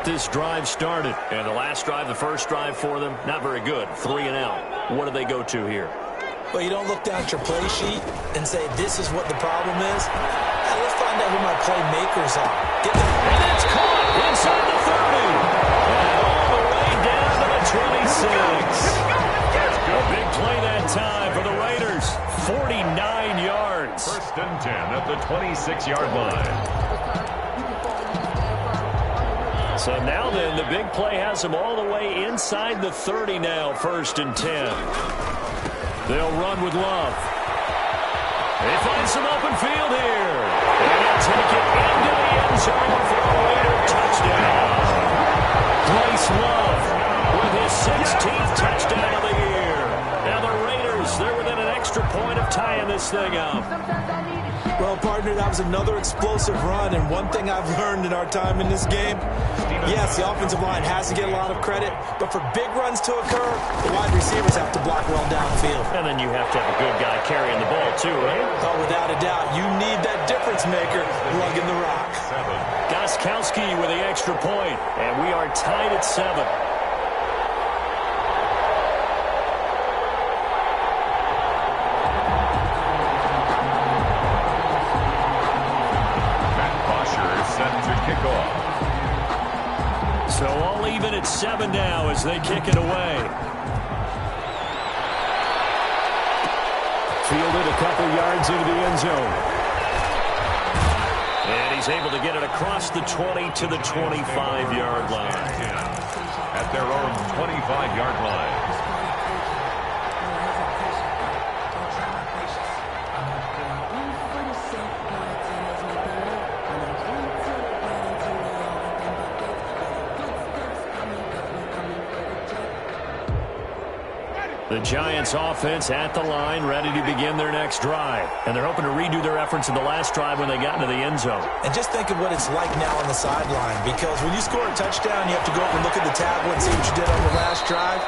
get this drive started. And the last drive, the first drive for them, not very good. 3 and out. What do they go to here? Well, you don't look down at your play sheet and say, this is what the problem is. Let's find out who my playmakers are. And it's caught inside the 30. And all the way down to the 26. A big play that time for the Raiders. 49 yards. First and 10 at the 26-yard line. So now then, the big play has them all the way inside the 30 now, first and 10. They'll run with Love. They find some open field here. And they'll take it into the end zone for a Raider touchdown. Bryce Love with his 16th touchdown of the year. Now the Raiders, they're within an extra point of tying this thing up. Well, partner, that was another explosive run, and one thing I've learned in our time in this game, yes, the offensive line has to get a lot of credit, but for big runs to occur, the wide receivers have to block well downfield. And then you have to have a good guy carrying the ball, too, right? Oh, without a doubt, you need that difference maker lugging the rock. Gostkowski with the extra point, and we are tied at 7. So all even at 7 now as they kick it away. Fielded a couple yards into the end zone. And he's able to get it across the 20 to the 25-yard line. At their own 25-yard line. The Giants offense at the line, ready to begin their next drive. And they're hoping to redo their efforts in the last drive when they got into the end zone. And just think of what it's like now on the sideline, because when you score a touchdown, you have to go up and look at the tablet and see what you did on the last drive.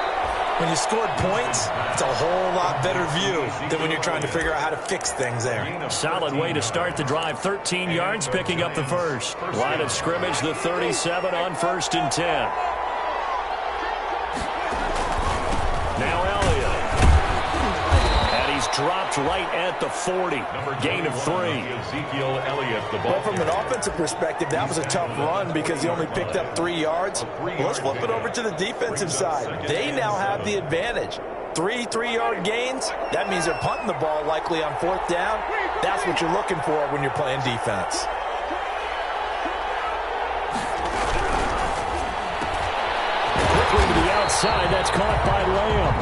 When you scored points, it's a whole lot better view than when you're trying to figure out how to fix things there. Solid way to start the drive. 13 yards, picking up the first. Line of scrimmage, the 37 on first and 10. Now Elliott. And he's dropped right at the 40. Gain of 3. Sgfl Elliott, the ball. Well, from an offensive perspective, that was a tough run because he only picked up 3 yards. Let's flip it over to the defensive side. They now have the advantage. 3 3-yard gains. That means they're punting the ball likely on 4th down. That's what you're looking for when you're playing defense. Quickly to the outside. That's caught by Lamb.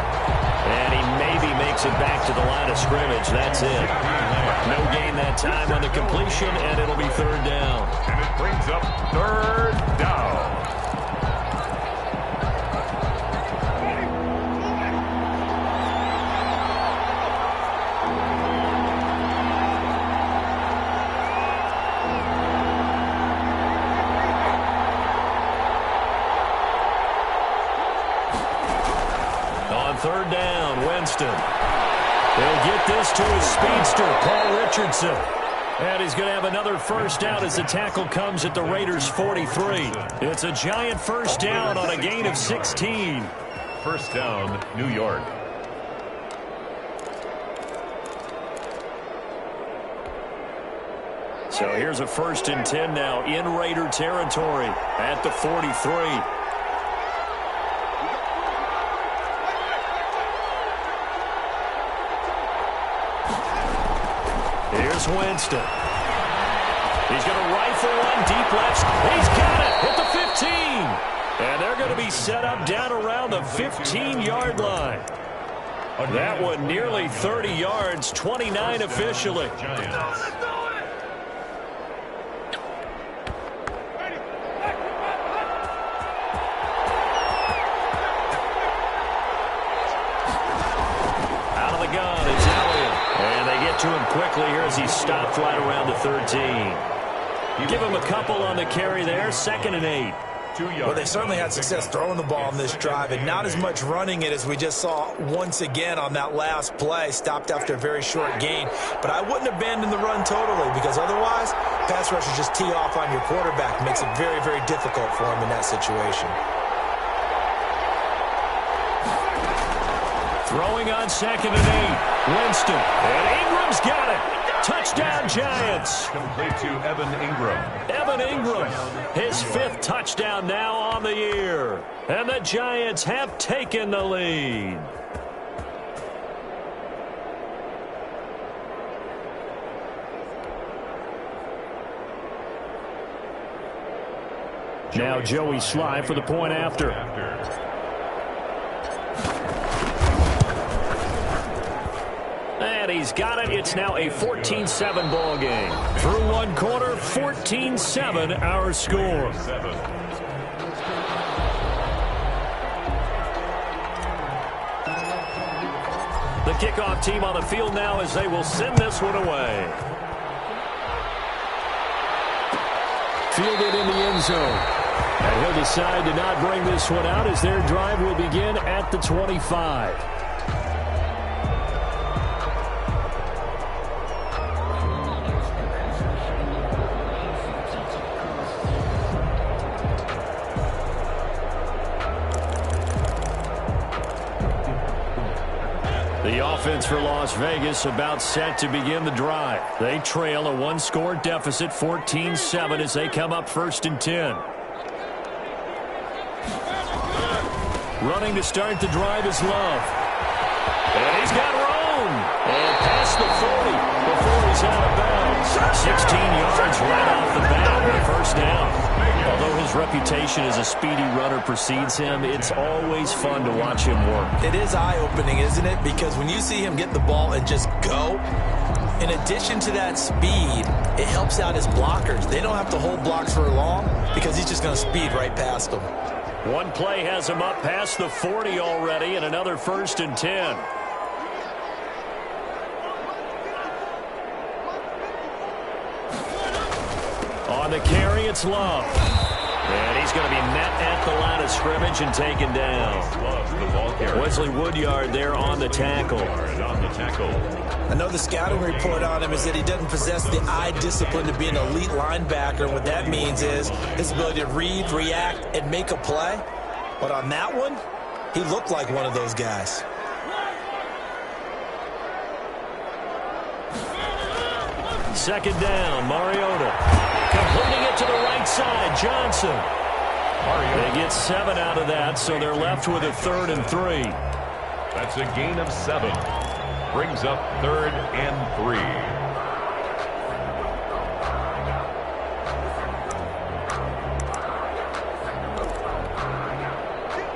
And he maybe makes it back to the line of scrimmage. That's it. No gain that time on the completion, and it'll be 3rd down. And it brings up 3rd down. On 3rd down, Winston. He'll get this to his speedster, Paul Richardson. And he's going to have another first down as the tackle comes at the Raiders' 43. It's a giant first down on a gain of 16. First down, New York. So here's a 1st and 10 now in Raider territory at the 43. Here's Winston. He's going to rifle one deep left. He's got it at the 15. And they're going to be set up down around the 15-yard line. That one nearly 30 yards, 29 officially. Out of the gun is Elliott. And they get to him quickly here as he stopped right around the 13. Give him a couple on the carry there, 2nd and 8. 2 yards. Well, they certainly had success throwing the ball on this drive, and not as much running it as we just saw once again on that last play. Stopped after a very short gain. But I wouldn't abandon the run totally, because otherwise, pass rushers just tee off on your quarterback. Makes it very, very difficult for him in that situation. Throwing on 2nd and 8. Winston. And Ingram's got it. Touchdown, Giants. Complete to Evan Ingram. Evan Ingram, his 5th touchdown now on the year. And the Giants have taken the lead. Now Joey Sly for the point after. And he's got it. It's now a 14-7 ball game. Through 1 quarter, 14-7 our score. The kickoff team on the field now as they will send this one away. Fielded in the end zone. And he'll decide to not bring this one out as their drive will begin at the 25. The offense for Las Vegas about set to begin the drive. They trail a 1-score deficit, 14-7, as they come up 1st and 10. Running to start the drive is Love. And he's got room. And past the 40 before he's out of bounds. 16 yards right off the bat with a 1st down. Although his reputation as a speedy runner precedes him, it's always fun to watch him work. It is eye-opening, isn't it? Because when you see him get the ball and just go, in addition to that speed, it helps out his blockers. They don't have to hold blocks for long because he's just going to speed right past them. One play has him up past the 40 already, and another 1st and 10. On the carry, it's Love. And he's going to be met at the line of scrimmage and taken down. Wesley Woodyard there on the tackle. I know the scouting report on him is that he doesn't possess the eye discipline to be an elite linebacker. What that means is his ability to read, react, and make a play. But on that one, he looked like one of those guys. Second down, Mariota. Completing it to the right side, Johnson. They get 7 out of that, so they're left with a 3rd and 3. That's a gain of 7. Brings up 3rd and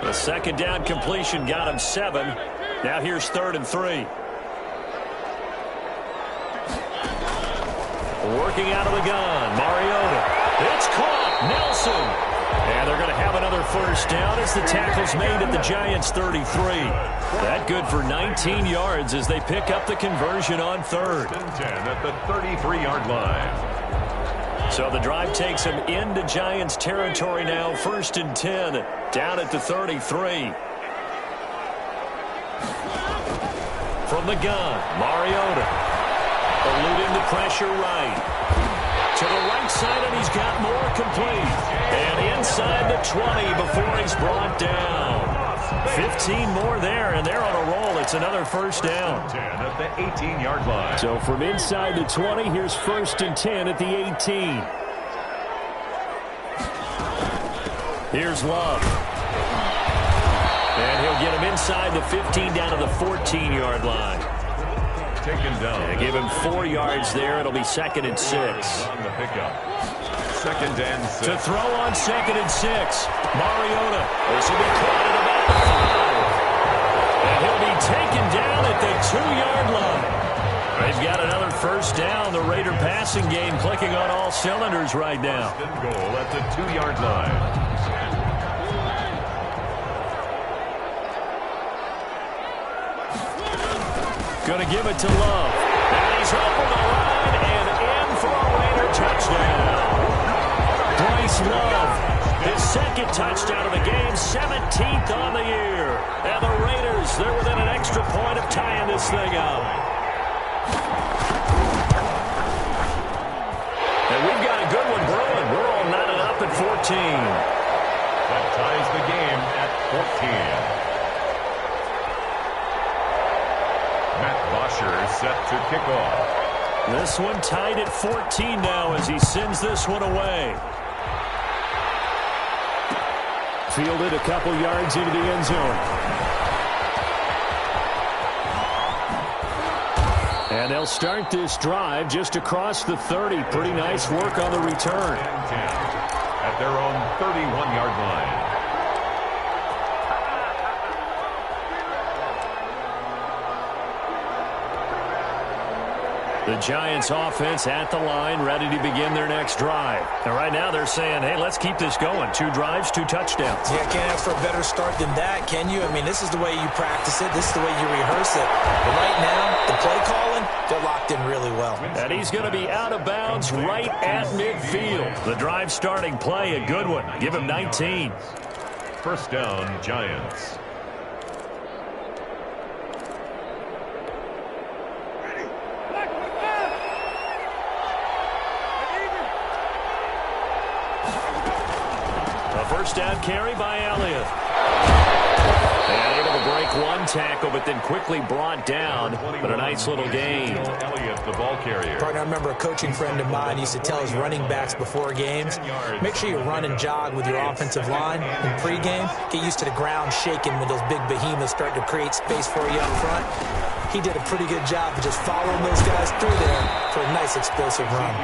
3. The second down completion got him 7. Now here's 3rd and 3. Working out of the gun, Mariota. It's caught, Nelson. And they're going to have another 1st down as the tackle's made at the Giants' 33. That good for 19 yards as they pick up the conversion on 3rd. 10 at the 33-yard line. So the drive takes them into Giants territory now, 1st and 10, down at the 33. From the gun, Mariota. Eluding the pressure right. To the right side, and he's got more complete. And inside the 20 before he's brought down. 15 more there, and they're on a roll. It's another 1st down. 10 at the 18-yard line. So from inside the 20, here's 1st and 10 at the 18. Here's Love. And he'll get him inside the 15 down to the 14-yard line. Taken down. They give him 4 yards there. It'll be 2nd and 6. On the pickup. 2nd and 6. To throw on 2nd and 6. Mariota. This will be caught at about 5. And he'll be taken down at the 2-yard line. They've got another 1st down. The Raider passing game clicking on all cylinders right now. Goal at the 2-yard line. Going to give it to Love. And he's over the line and in for a Raider touchdown. Bryce Love. His second touchdown of the game, 17th on the year. And the Raiders, they're within an extra point of tying this thing up. And we've got a good one brewing. We're all knotted up at 14. That ties the game at 14. Matt Bosher set to kick off. This one tied at 14 now as he sends this one away. Fielded a couple yards into the end zone. And they'll start this drive just across the 30. Pretty nice work on the return. At their own 31-yard line. The Giants offense at the line, ready to begin their next drive. And right now they're saying, hey, let's keep this going. 2 drives, 2 touchdowns. Yeah, can't ask for a better start than that, can you? I mean, this is the way you practice it. This is the way you rehearse it. But right now, the play calling, they're locked in really well. And he's going to be out of bounds right at midfield. The drive starting play, a good one. Give him 19. First down, Giants. First down carry by Elliott. And able to break one tackle, but then quickly brought down. But a nice little gain. Elliott, the ball carrier. Partner, I remember a coaching friend of mine used to tell his running backs before games, make sure you run and jog with your offensive line in pregame. Get used to the ground shaking when those big behemoths start to create space for you up front. He did a pretty good job of just following those guys through there for a nice explosive run.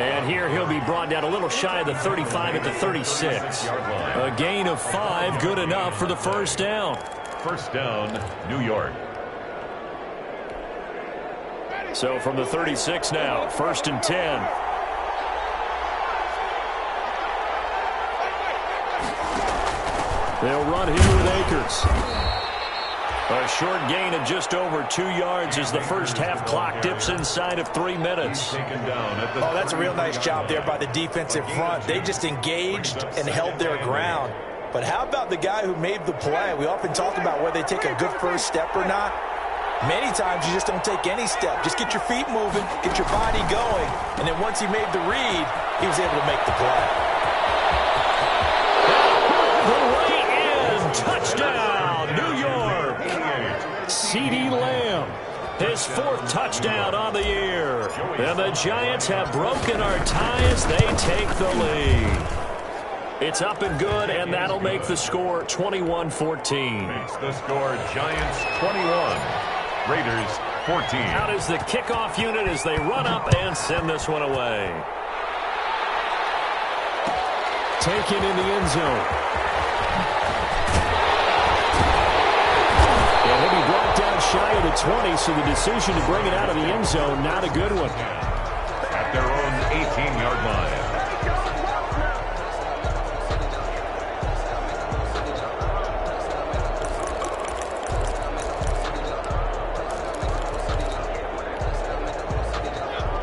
And here he'll be brought down a little shy of the 35 at the 36. A gain of 5, good enough for the first down. First down, New York. So from the 36 now, 1st and 10. They'll run here with Akers. A short gain of just over 2 yards as the first half clock dips inside of 3 minutes. Oh, that's a real nice job there by the defensive front. They just engaged and held their ground. But how about the guy who made the play? We often talk about whether they take a good first step or not. Many times you just don't take any step. Just get your feet moving, get your body going, and then once he made the read, he was able to make the play. The way in, touchdown, New York. CeeDee Lamb, his 4th touchdown on the year. And the Giants have broken our tie as they take the lead. It's up and good, and that'll make the score 21-14. Makes the score Giants 21, Raiders 14. Out is the kickoff unit as they run up and send this one away. Taken in the end zone. And he'll be brought down shy of the 20, so the decision to bring it out of the end zone, not a good one. At their own 18-yard line.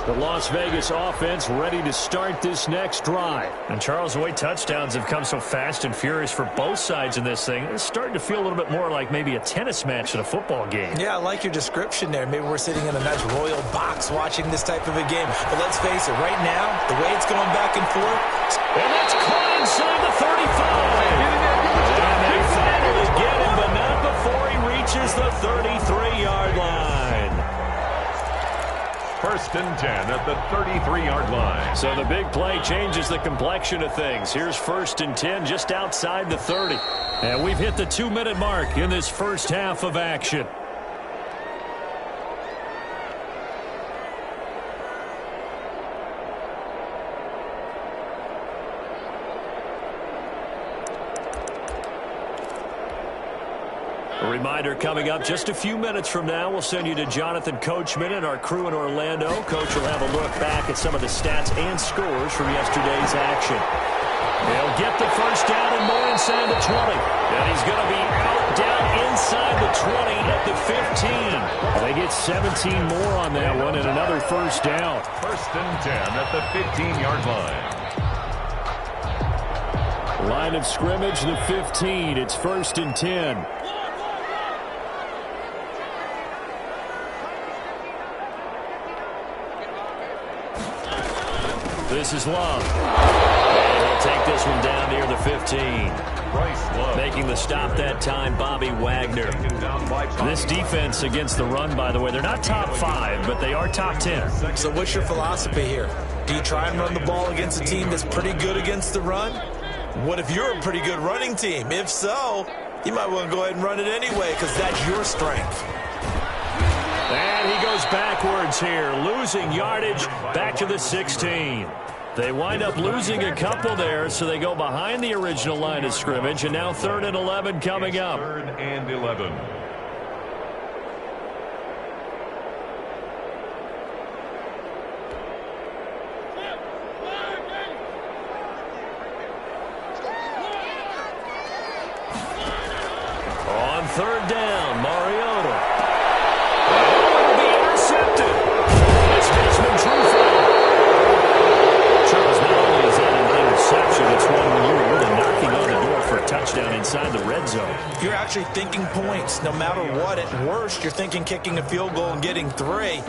The Las Vegas offense ready to start this next drive. And Charles, the way touchdowns have come so fast and furious for both sides in this thing, it's starting to feel a little bit more like maybe a tennis match in a football game. Yeah, I like your description there. Maybe we're sitting in a nice royal box watching this type of a game. But let's face it, right now, the way it's going back and forth. And that's caught inside the 35. And they finally get him, but not before he reaches the 33-yard line. 1st and 10 at the 33-yard line. So the big play changes the complexion of things. Here's 1st and 10 just outside the 30. And we've hit the 2-minute mark in this first half of action. A reminder coming up just a few minutes from now, we'll send you to Jonathan Coachman and our crew in Orlando. Coach will have a look back at some of the stats and scores from yesterday's action. They'll get the first down and more inside the 20. And he's going to be out down inside the 20 at the 15. They get 17 more on that one and another first down. 1st and 10 at the 15-yard line. Line of scrimmage, the 15. It's 1st and 10. This is Love. And he'll take this one down near the 15. Making the stop that time, Bobby Wagner. This defense against the run, by the way, they're not top 5, but they are top 10. So what's your philosophy here? Do you try and run the ball against a team that's pretty good against the run? What if you're a pretty good running team? If so, you might want to go ahead and run it anyway because that's your strength. And he goes backwards here, losing yardage back to the 16. They wind up losing a couple there, so they go behind the original line of scrimmage, and now 3rd and 11 coming up. 3rd and 11. On 3rd down, Mariota. Oh, it'll be intercepted. It's Desmond Trufant. Charles, not only is that an interception, it's one where you're really knocking on the door for a touchdown inside the red zone. You're actually thinking points. No matter what, at worst, you're thinking kicking a field goal and getting 3.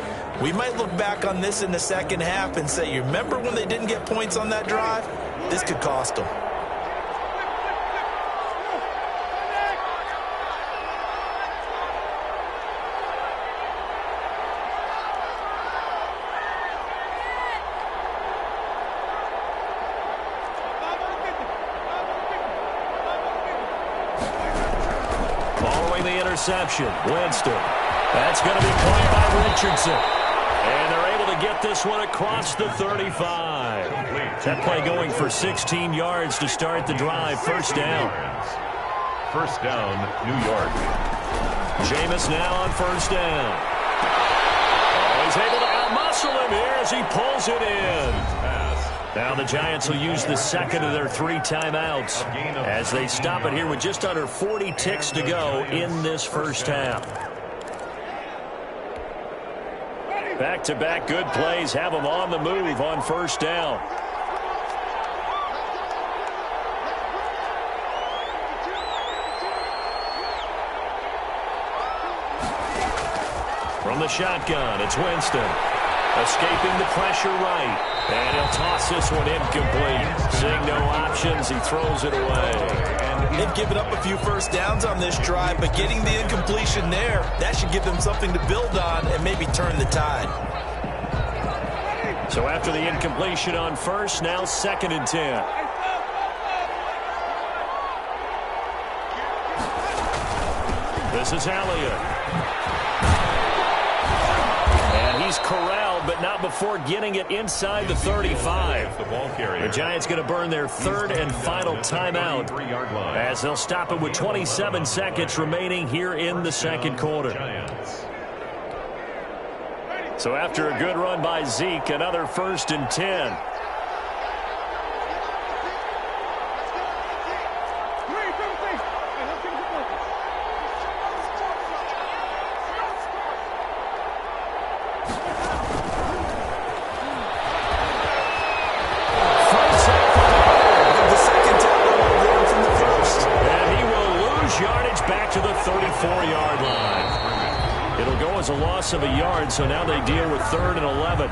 We might look back on this in the second half and say, you remember when they didn't get points on that drive? This could cost them. Interception. Winston. That's going to be caught by Richardson. And they're able to get this one across the 35. That play going for 16 yards to start the drive. 1st down. 1st down, New York. Jameis now on 1st down. Oh, he's able to outmuscle him here as he pulls it in. Now the Giants will use the 2nd of their 3 timeouts as they stop it here with just under 40 ticks to go in this 1st half. Back-to-back good plays have them on the move on 1st down. From the shotgun, it's Winston. Escaping the pressure right. And he'll toss this one incomplete. Seeing no options, he throws it away. They've given up a few 1st downs on this drive, but getting the incompletion there, that should give them something to build on and maybe turn the tide. So after the incompletion on 1st, now 2nd and 10. This is Elliott. And he's corralled, but not before getting it inside the 35. The Giants going to burn their 3rd and final timeout as they'll stop it with 27 seconds remaining here in the 2nd quarter. So after a good run by Zeke, another 1st and 10. A loss of a yard, so now they deal with 3rd and 11.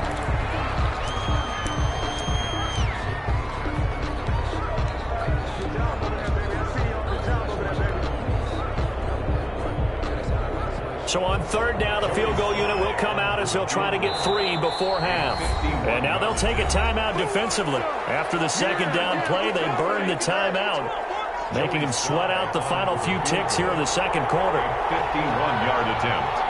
So on 3rd down, the field goal unit will come out as they'll try to get 3 before half. And now they'll take a timeout defensively. After the 2nd down play, they burn the timeout, making them sweat out the final few ticks here in the 2nd quarter. 51-yard attempt.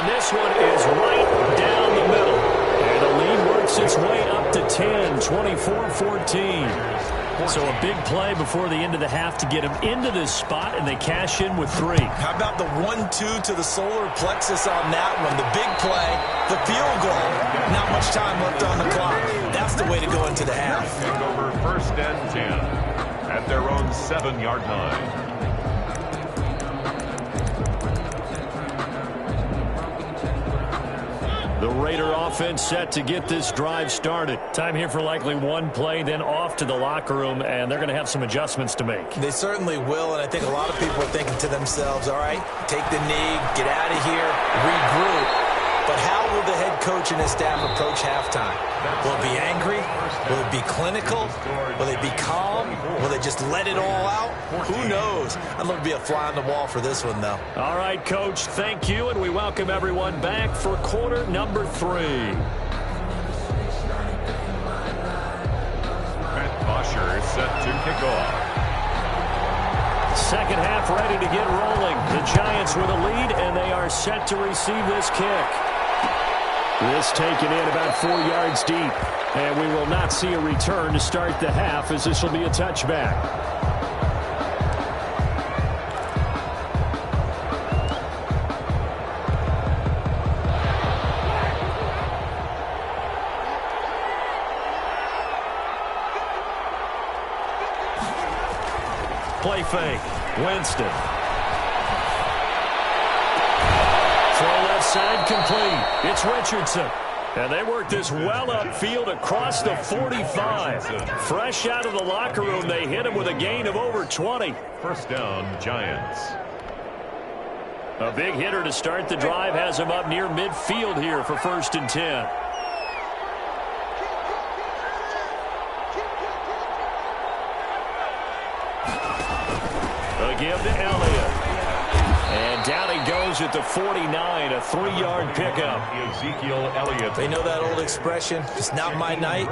This one is right down the middle. And the lead works its way up to 10, 24-14. So a big play before the end of the half to get them into this spot, and they cash in with 3. How about the 1-2 to the solar plexus on that one? The big play, the field goal. Not much time left on the clock. That's the way to go into the half. Take over 1st and 10 at their own 7-yard line. The Raider offense set to get this drive started. Time here for likely one play, then off to the locker room, and they're going to have some adjustments to make. They certainly will, and I think a lot of people are thinking to themselves, all right, take the knee, get out of here, regroup. But how will the head coach and his staff approach halftime? Will it be angry? Will it be clinical? Will they be calm? Will they just let it all out? Who knows? I'd love to be a fly on the wall for this one, though. All right, Coach, thank you, and we welcome everyone back for quarter number 3. Matt Bosher is set to kick off. Second half ready to get rolling. The Giants with a lead, and they are set to receive this kick. This taken in about 4 yards deep. And we will not see a return to start the half, as this will be a touchback. Play fake. Winston. Throw left side complete. It's Richardson. And they work this well upfield across the 45. Fresh out of the locker room, they hit him with a gain of over 20. First down, Giants. A big hitter to start the drive has him up near midfield here for 1st and 10. A give to Elliott. And down he goes at the 49, a 3-yard pickup. Sgfl Elliott. They know that old expression, it's not my night.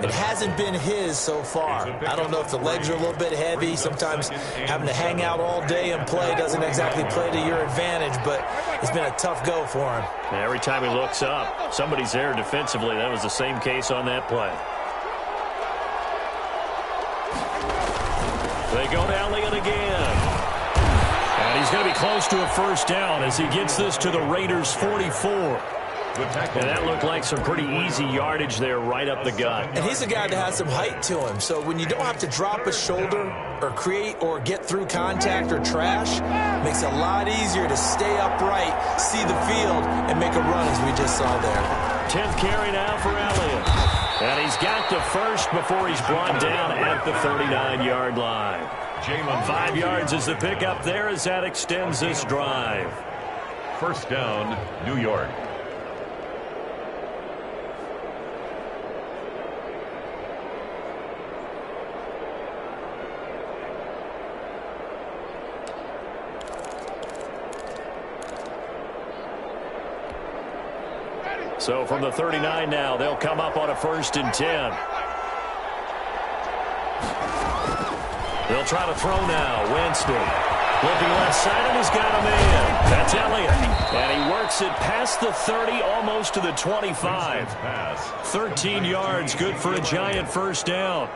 It hasn't been his so far. I don't know if the legs are a little bit heavy. Sometimes having to hang out all day and play doesn't exactly play to your advantage, but it's been a tough go for him. And every time he looks up, somebody's there defensively. That was the same case on that play. They go to Elliott again. And he's going to be close to a first down as he gets this to the Raiders' 44. And that looked like some pretty easy yardage there right up the gut. And he's a guy that has some height to him. So when you don't have to drop a shoulder or create or get through contact or trash, it makes it a lot easier to stay upright, see the field, and make a run as we just saw there. 10th carry now for Elliott. And he's got the first before he's brought down at the 39-yard line. 5 yards is the pickup there as that extends this drive. First down, New York. So from the 39 now, they'll come up on a 1st and 10. They'll try to throw now. Winston looking left side, and he's got him in. That's Elliott. And he works it past the 30, almost to the 25. 13 yards, good for a Giant first down.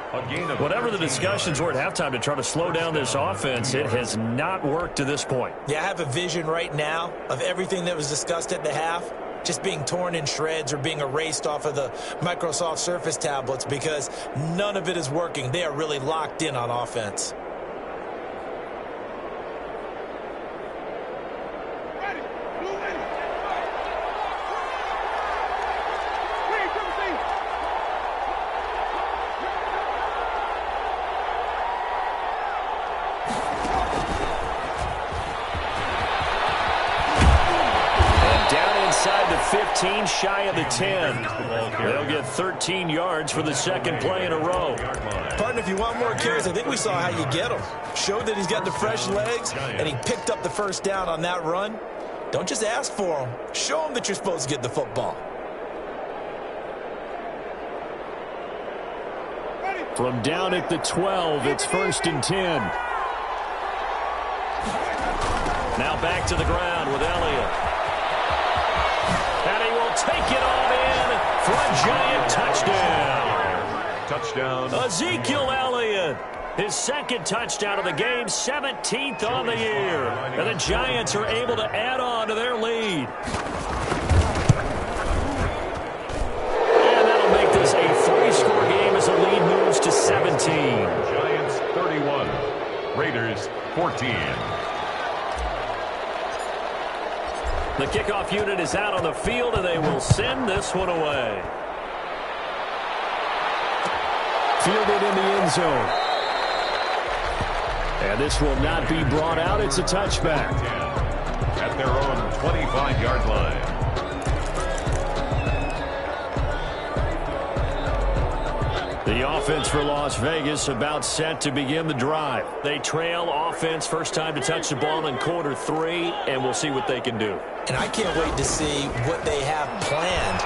Whatever the discussions were at halftime to try to slow down this offense, it has not worked to this point. Yeah, I have a vision right now of everything that was discussed at the half just being torn in shreds or being erased off of the Microsoft Surface tablets because none of it is working. They are really locked in on offense. Inside the 15, shy of the 10. They'll get 13 yards for the second play in a row. Partner, if you want more carries, I think we saw how you get them. Showed that he's got the fresh legs, and he picked up the first down on that run. Don't just ask for them. Show them that you're supposed to get the football. From down at the 12, it's 1st and 10. Now back to the ground with Elliott. And he will take it on in for a Giant touchdown. Touchdown. Sgfl Elliott, his second touchdown of the game, 17th on the year. And the Giants are able to add on to their lead. And that'll make this a 3-score game as the lead moves to 17. Giants 31, Raiders 14. The kickoff unit is out on the field, and they will send this one away. Fielded in the end zone. And this will not be brought out. It's a touchback. At their own 25-yard line. The offense for Las Vegas about set to begin the drive. They trail offense, first time to touch the ball in quarter 3, and we'll see what they can do. And I can't wait to see what they have planned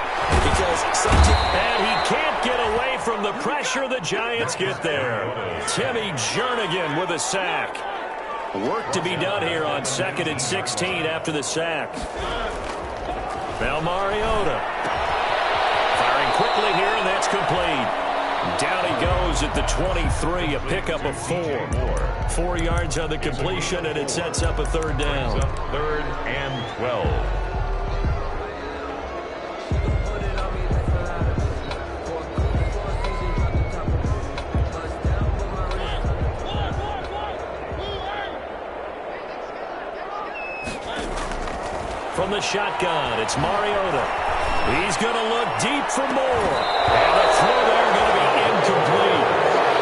because and he can't get away from the pressure. The Giants get there. Timmy Jernigan with a sack. Work to be done here on 2nd and 16 after the sack. Now Mariota. Firing quickly here, and that's complete. Down he goes at the 23, a pickup of 4. 4 yards on the completion, and it sets up a third down. 3rd and 12. From the shotgun, it's Mariota. He's going to look deep for more. And the throw there going to be incomplete.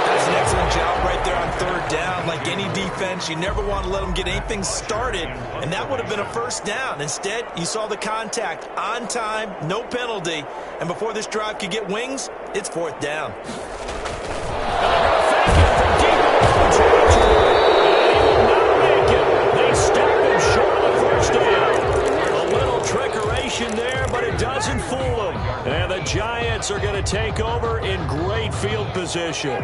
That's an excellent job right there on 3rd down. Like any defense, you never want to let them get anything started, and that would have been a first down. Instead, you saw the contact on time, no penalty, and before this drive could get wings, it's 4th down. They stop him short of the first down. A little trickeration there, but it doesn't fool them. And the Giants are going to take over in great field position.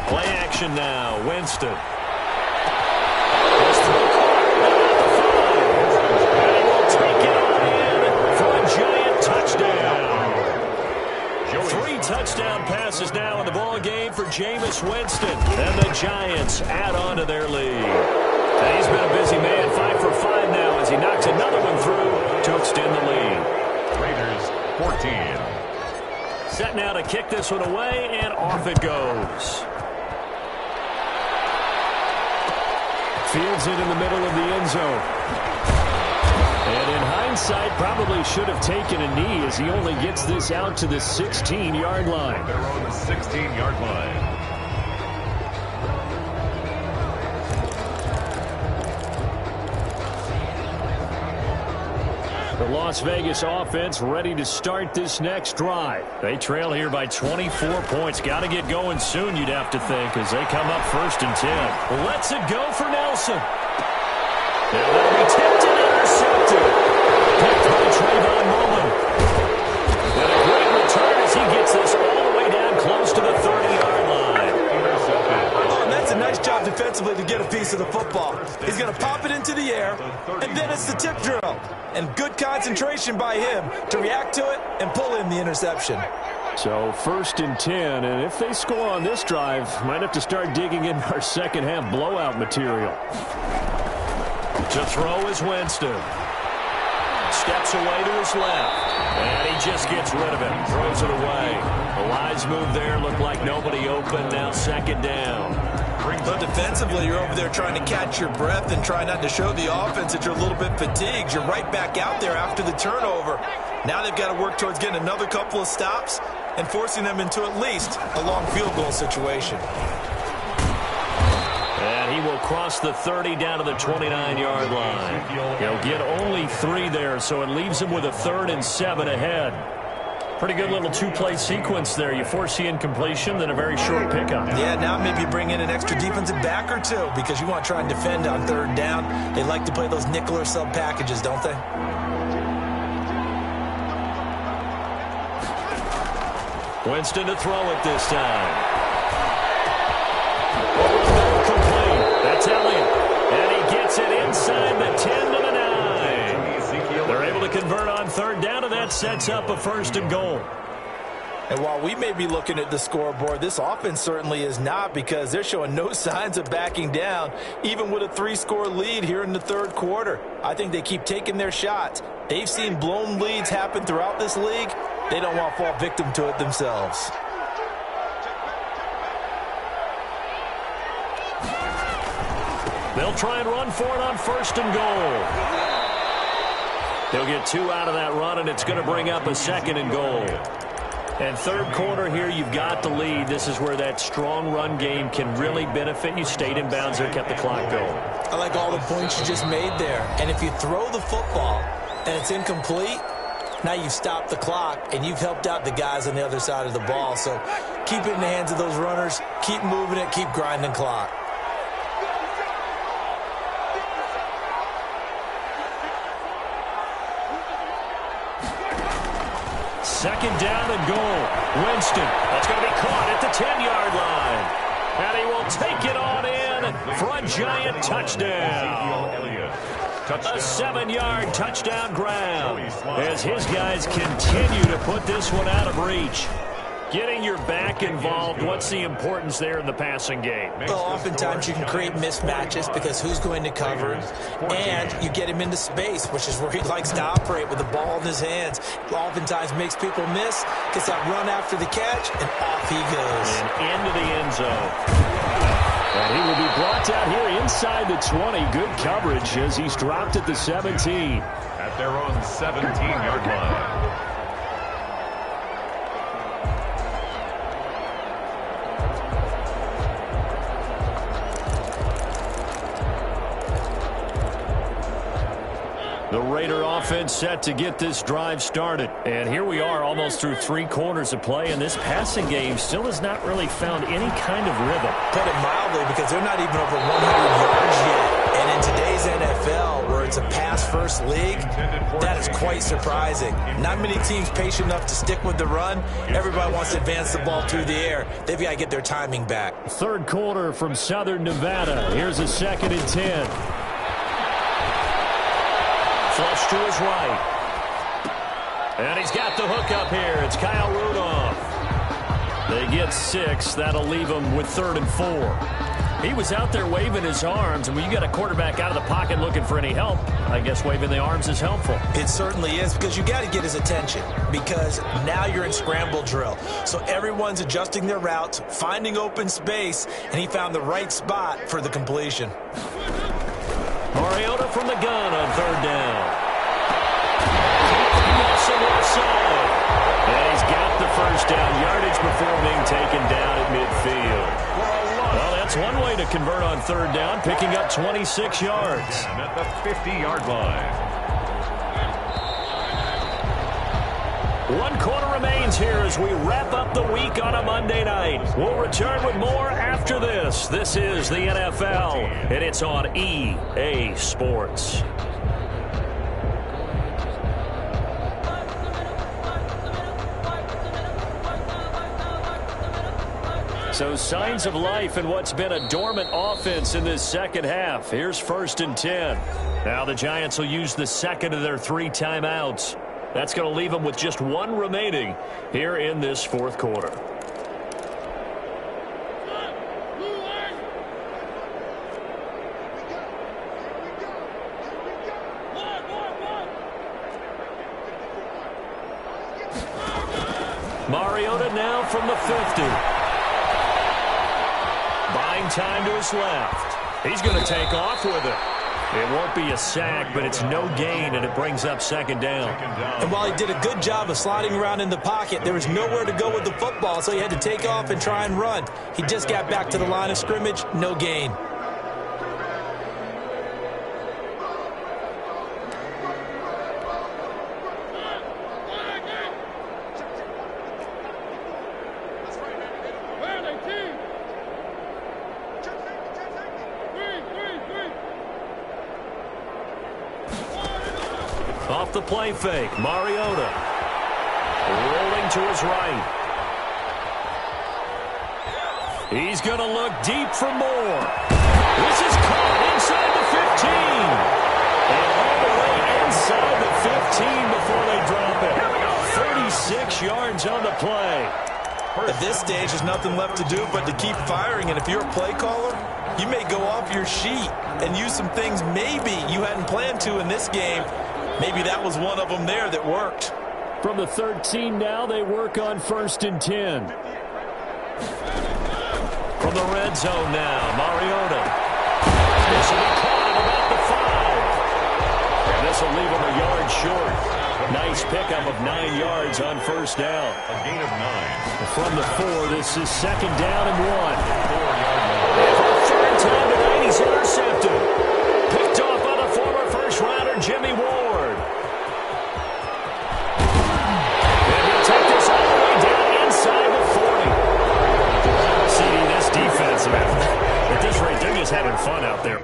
Play action now. Winston. Touchdown passes now in the ball game for Jameis Winston. And the Giants add on to their lead. And he's been a busy man, 5 for 5 now as he knocks another one through to extend the lead. Raiders 14. Set now to kick this one away, and off it goes. Fields it in the middle of the end zone. And in hindsight, probably should have taken a knee as he only gets this out to the 16-yard line. They're on the 16-yard line. The Las Vegas offense ready to start this next drive. They trail here by 24 points. Got to get going soon, you'd have to think, as they come up 1st and 10. Lets it go for Nelson. Now that'll be tipped and intercepted. Picked by Trayvon Mullen. And a great return as he gets this all the way down close to the 30-yard line. Oh, and that's a nice job defensively to get a piece of the football. He's going to pop it into the air, and then it's the tip drill. And good concentration by him to react to it and pull in the interception. So 1st and 10, and if they score on this drive, might have to start digging in our second-half blowout material. To throw is Winston. Steps away to his left. And he just gets rid of it. Throws it away. The wise move there. Looked like nobody open. Now 2nd down. But defensively, you're over there trying to catch your breath and try not to show the offense that you're a little bit fatigued. You're right back out there after the turnover. Now they've got to work towards getting another couple of stops and forcing them into at least a long field goal situation. And he will cross the 30 down to the 29-yard line. He'll get only 3 there, so it leaves him with a 3rd and 7 ahead. Pretty good little 2-play sequence there. You force the incompletion, then a very short pickup. Yeah, now maybe you bring in an extra defensive back or 2 because you want to try and defend on 3rd down. They like to play those nickel or sub packages, don't they? Winston to throw it this time. Complete. That's Elliott. And he gets it inside the 10 to the 9. They're able to convert on 3rd down, and that sets up a 1st and goal. And while we may be looking at the scoreboard, this offense certainly is not, because they're showing no signs of backing down, even with a 3-score lead here in the 3rd quarter. I think they keep taking their shots. They've seen blown leads happen throughout this league, They don't want to fall victim to it themselves. They'll try and run for it on 1st and goal. They'll get 2 out of that run, and it's going to bring up a 2nd and goal. And 3rd quarter here, you've got the lead. This is where that strong run game can really benefit you. Stayed in bounds there, kept the clock going. I like all the points you just made there. And if you throw the football and it's incomplete, now you've stopped the clock and you've helped out the guys on the other side of the ball. So keep it in the hands of those runners. Keep moving it. Keep grinding clock. Second down and goal. Winston. That's going to be caught at the 10-yard line. And he will take it on in for a giant touchdown. A 7-yard touchdown grab as his guys continue to put this one out of reach. Getting your back involved, what's the importance there in the passing game? Well, oftentimes you can create mismatches because who's going to cover, and you get him into space, which is where he likes to operate with the ball in his hands. Oftentimes makes people miss, gets that run after the catch, and off he goes. And into the end zone. And he will be brought down here inside the 20. Good coverage as he's dropped at the 17. At their own 17-yard line. The Raider offense set to get this drive started. And here we are almost through 3 quarters of play, and this passing game still has not really found any kind of rhythm. Put it mildly, because they're not even over 100 yards yet. And in today's NFL, where it's a pass-first league, that is quite surprising. Not many teams patient enough to stick with the run. Everybody wants to advance the ball through the air. They've got to get their timing back. 3rd quarter from Southern Nevada. Here's a 2nd and 10. Flush to his right. And he's got the hook up here. It's Kyle Rudolph. They get 6. That'll leave him with 3rd and 4. He was out there waving his arms, and when you got a quarterback out of the pocket looking for any help, I guess waving the arms is helpful. It certainly is, because you got to get his attention, because now you're in scramble drill. So everyone's adjusting their routes, finding open space, and he found the right spot for the completion. Mariota from the gun on 3rd down. Nelson left side. And he's got the 1st down yardage before being taken down at midfield. Well, that's one way to convert on 3rd down, picking up 26 yards. At the 50-yard line. 1 quarter remains here as we wrap up the week on a Monday night. We'll return with more after this. This is the NFL, and it's on EA Sports. So signs of life in what's been a dormant offense in this second half. Here's 1st and 10. Now the Giants will use the 2nd of their 3 timeouts. That's going to leave them with just 1 remaining here in this 4th quarter. Mariota now from the 50. Buying time to his left. He's going to take off with it. It won't be a sack, but it's no gain, and it brings up 2nd down. And while he did a good job of sliding around in the pocket, there was nowhere to go with the football, so he had to take off and try and run. He just got back to the line of scrimmage, no gain. Off the play fake, Mariota rolling to his right. He's going to look deep for more. This is caught inside the 15. And all the way inside the 15 before they drop it. 36 yards on the play. At this stage, there's nothing left to do but to keep firing. And if you're a play caller, you may go off your sheet and use some things maybe you hadn't planned to in this game. Maybe that was one of them there that worked. From the 13 now, they work on 1st and 10. From the red zone now, Mariota. This will be caught at about the 5. And this will leave him a yard short. Nice pickup of 9 yards on 1st down. A gain of 9. From the 4, this is 2nd down and 1. 4-yard line. And for the 3rd time tonight, he's intercepted. Picked off by the former first-rounder Jimmy Ward. And he'll take this all the way down inside the 40. CD, this defense, man, at this rate, they're just having fun out there.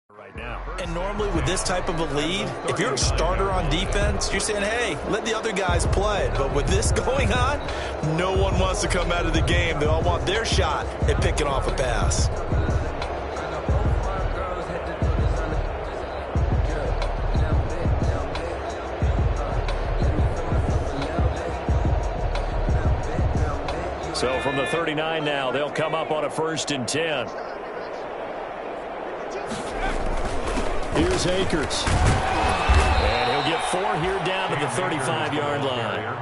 Right now. And normally with this type of a lead, if you're a starter on defense, you're saying, hey, let the other guys play. But with this going on, no one wants to come out of the game. They all want their shot at picking off a pass. So from the 39 now, they'll come up on a 1st and 10. Here's Akers. And he'll get 4 here down to the 35-yard line.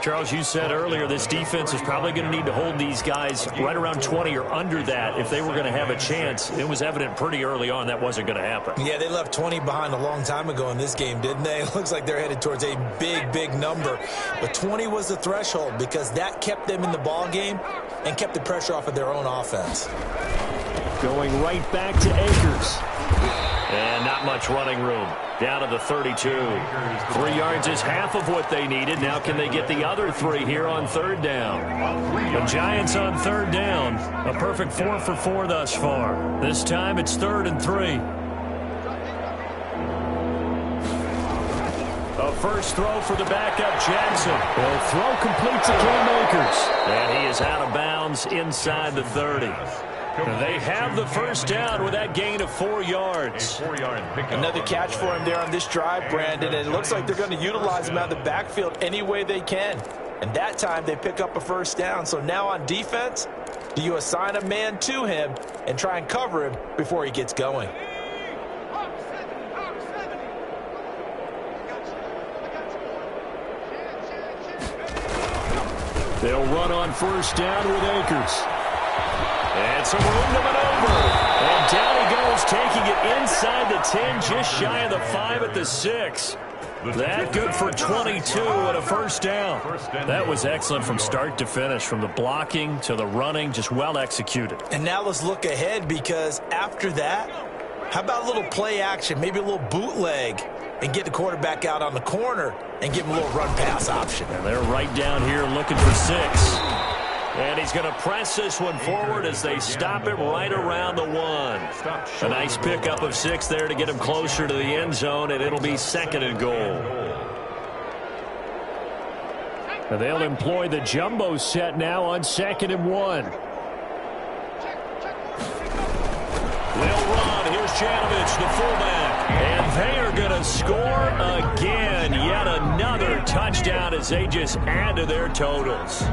Charles, you said earlier this defense is probably going to need to hold these guys right around 20 or under that if they were going to have a chance. It was evident pretty early on that wasn't going to happen. Yeah, they left 20 behind a long time ago in this game, didn't they? It looks like they're headed towards a big, big number. But 20 was the threshold because that kept them in the ball game and kept the pressure off of their own offense. Going right back to Akers. And not much running room. Down to the 32. 3 yards is half of what they needed. Now can they get the other 3 here on 3rd down? The Giants on 3rd down. A perfect 4 for 4 thus far. This time it's 3rd and 3. A first throw for the backup Jackson. The throw complete to Cam Akers. And he is out of bounds inside the 30. They have the 1st down with that gain of 4 yards. Another catch for him there on this drive, Brandon, and it looks like they're going to utilize him out of the backfield any way they can. And that time they pick up a 1st down. So now on defense, do you assign a man to him and try and cover him before he gets going? They'll run on 1st down with Akers. And some room to maneuver. And down he goes, taking it inside the 10, just shy of the 5 at the 6. That good for 22 and a 1st down. That was excellent from start to finish, from the blocking to the running, just well executed. And now let's look ahead, because after that, how about a little play action, maybe a little bootleg, and get the quarterback out on the corner and give him a little run pass option. And they're right down here looking for 6. And he's going to press this one forward as they stop him right around the 1. A nice pickup of 6 there to get him closer to the end zone, and it'll be 2nd and goal. And they'll employ the jumbo set now on 2nd and 1. They'll run. Here's Janovich, the fullback. And they are going to score again. Yet another touchdown as they just add to their totals.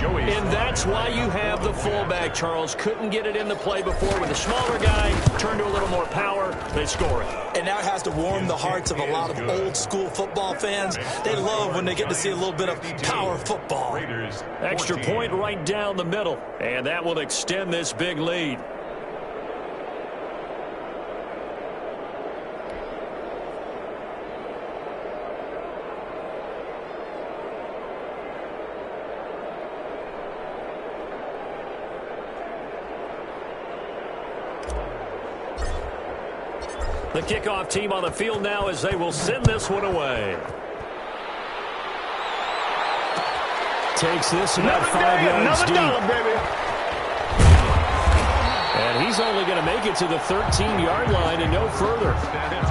And that's why you have the fullback, Charles. Couldn't get it into play before with a smaller guy. Turned to a little more power. They score it. And that has to warm the hearts of a lot of old-school football fans. They love when they get to see a little bit of power football. Extra point right down the middle. And that will extend this big lead. The kickoff team on the field now as they will send this one away. Takes this about 5 yards deep. And And he's only going to make it to the 13-yard line and no further.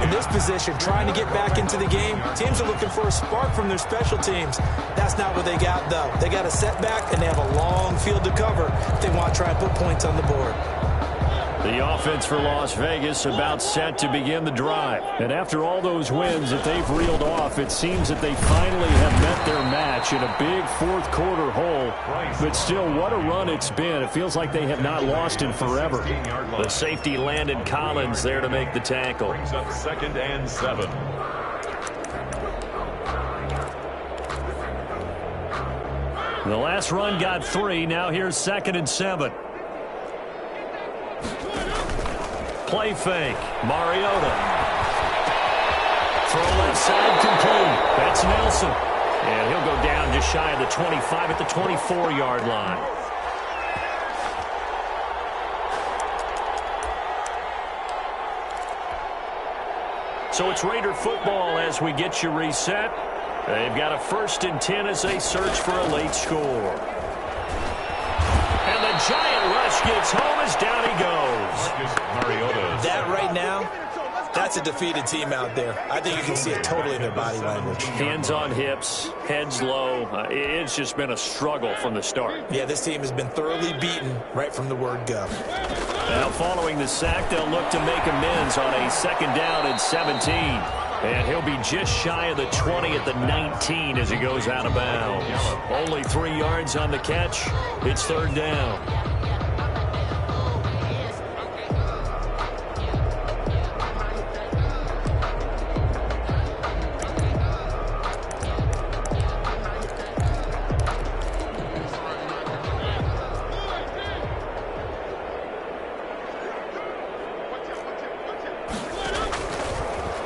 In this position, trying to get back into the game, teams are looking for a spark from their special teams. That's not what they got, though. They got a setback, and they have a long field to cover if they want to try and put points on the board. The offense for Las Vegas about set to begin the drive. And after all those wins that they've reeled off, it seems that they finally have met their match in a big fourth-quarter hole. But still, what a run it's been. It feels like they have not lost in forever. The safety Landon Collins there to make the tackle. Brings up 2nd and 7. The last run got 3. Now here's 2nd and 7. Play fake. Mariota. Throw left side complete. That's Nelson. And he'll go down just shy of the 25 at the 24-yard line. So it's Raider football as we get you reset. They've got a 1st and 10 as they search for a late score. And the giant rush gets home as down he goes. That right now, that's a defeated team out there. I think you can see it totally in their body language. Hands on hips, heads low. It's just been a struggle from the start. Yeah, this team has been thoroughly beaten right from the word go. Now following the sack, they'll look to make amends on a 2nd down and 17. And he'll be just shy of the 20 at the 19 as he goes out of bounds. Only 3 yards on the catch. It's 3rd down.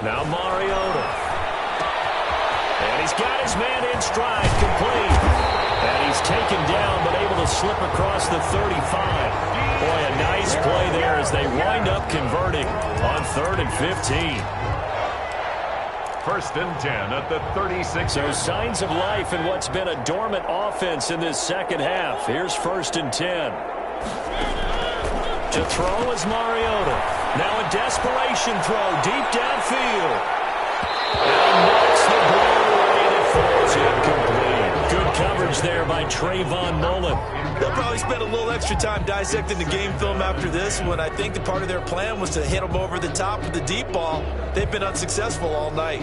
Now Mariota. And he's got his man in stride, complete. And he's taken down, but able to slip across the 35. Boy, a nice play there as they wind up converting on 3rd and 15. 1st and 10 at the 36. So signs of life in what's been a dormant offense in this second half. Here's 1st and 10. To throw is Mariota. Now a desperation throw deep downfield. And knocks the ball away and it falls incomplete. Good coverage there by Trayvon Mullen. They'll probably spend a little extra time dissecting the game film after this one. I think the part of their plan was to hit them over the top with the deep ball. They've been unsuccessful all night.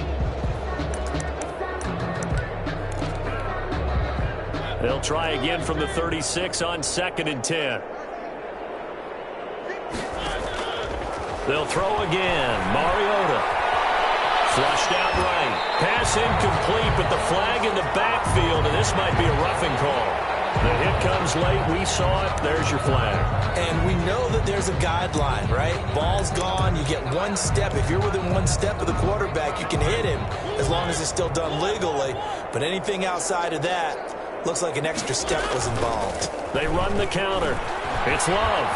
They'll try again from the 36 on 2nd and 10. They'll throw again. Mariota. Flushed out right. Pass incomplete, but the flag in the backfield, and this might be a roughing call. The hit comes late. We saw it. There's your flag. And we know that there's a guideline, right? Ball's gone. You get 1 step. If you're within 1 step of the quarterback, you can hit him as long as it's still done legally. But anything outside of that looks like an extra step was involved. They run the counter. It's Love.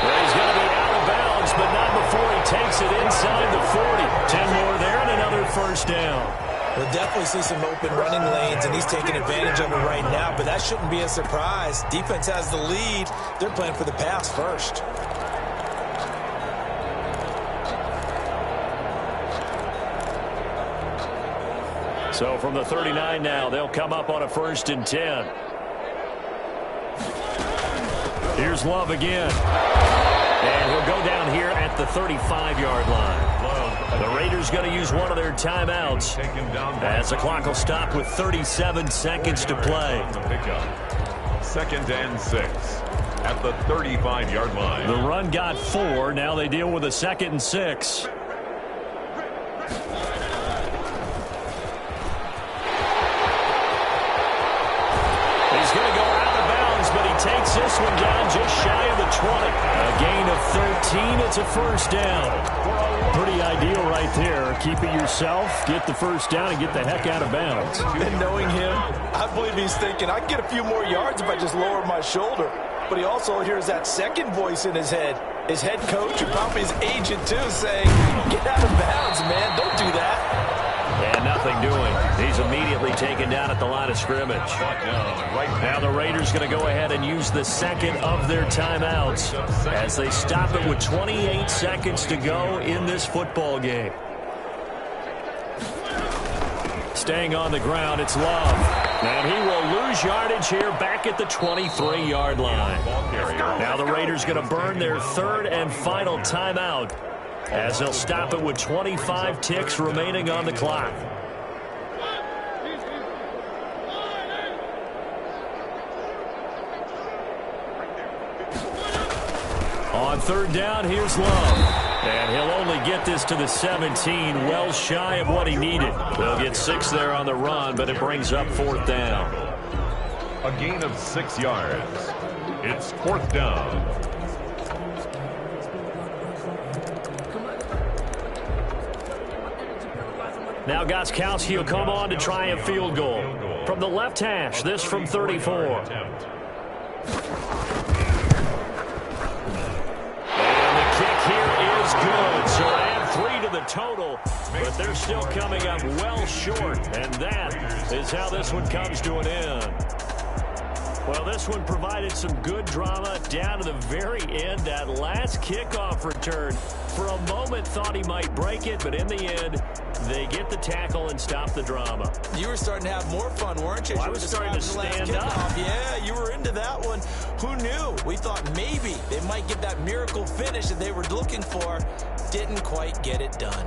He's going to be out of bounds, but not before he takes it inside the 40. 10 more there and another 1st down. We'll definitely see some open running lanes, and he's taking advantage of it right now, but that shouldn't be a surprise. Defense has the lead. They're playing for the pass first. So from the 39 now, they'll come up on a 1st and 10. Here's Love again. And he'll go down here at the 35-yard line. The Raiders going to use one of their timeouts as the clock will stop with 37 seconds to play. 2nd and 6 at the 35-yard line. The run got 4. Now they deal with a 2nd and 6. He's going to go out of bounds, but he takes this one down just shy of the 20. A gain of 13. It's a 1st down. Pretty ideal right there. Keep it yourself, get the 1st down, and get the heck out of bounds. And knowing him, I believe he's thinking, I can get a few more yards if I just lower my shoulder. But he also hears that second voice in his head. His head coach and probably his agent, too, saying, get out of bounds, man. Don't do that. And now nothing doing. He's immediately taken down at the line of scrimmage. Now the Raiders going to go ahead and use the second of their timeouts as they stop it with 28 seconds to go in this football game. Staying on the ground, it's Love. And he will lose yardage here back at the 23-yard line. Now the Raiders going to burn their third and final timeout as they'll stop it with 25 ticks remaining on the clock. On third down, here's Love. And he'll only get this to the 17, well shy of what he needed. They'll get 6 there on the run, but it brings up fourth down. A gain of 6 yards. It's fourth down. Now Gostkowski will come on to try a field goal. From the left hash, this from 34. Good, so add 3 to the total, but they're still coming up well short, and that is how this one comes to an end. Well, this one provided some good drama down to the very end. That last kickoff return, for a moment thought he might break it, but in the end, they get the tackle and stop the drama. You were starting to have more fun, weren't you? Well, I was starting to stand up. Yeah, you were into that one. Who knew? We thought maybe they might get that miracle finish that they were looking for. Didn't quite get it done.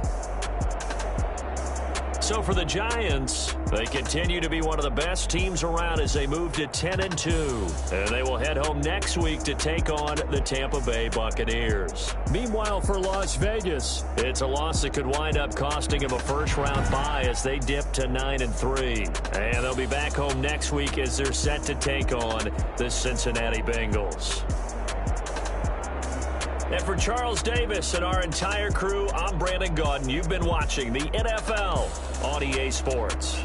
So for the Giants, they continue to be one of the best teams around as they move to 10-2. And they will head home next week to take on the Tampa Bay Buccaneers. Meanwhile, for Las Vegas, it's a loss that could wind up costing them a first-round bye as they dip to 9-3. And they'll be back home next week as they're set to take on the Cincinnati Bengals. And for Charles Davis and our entire crew, I'm Brandon Gaudin. You've been watching the NFL on EA Sports.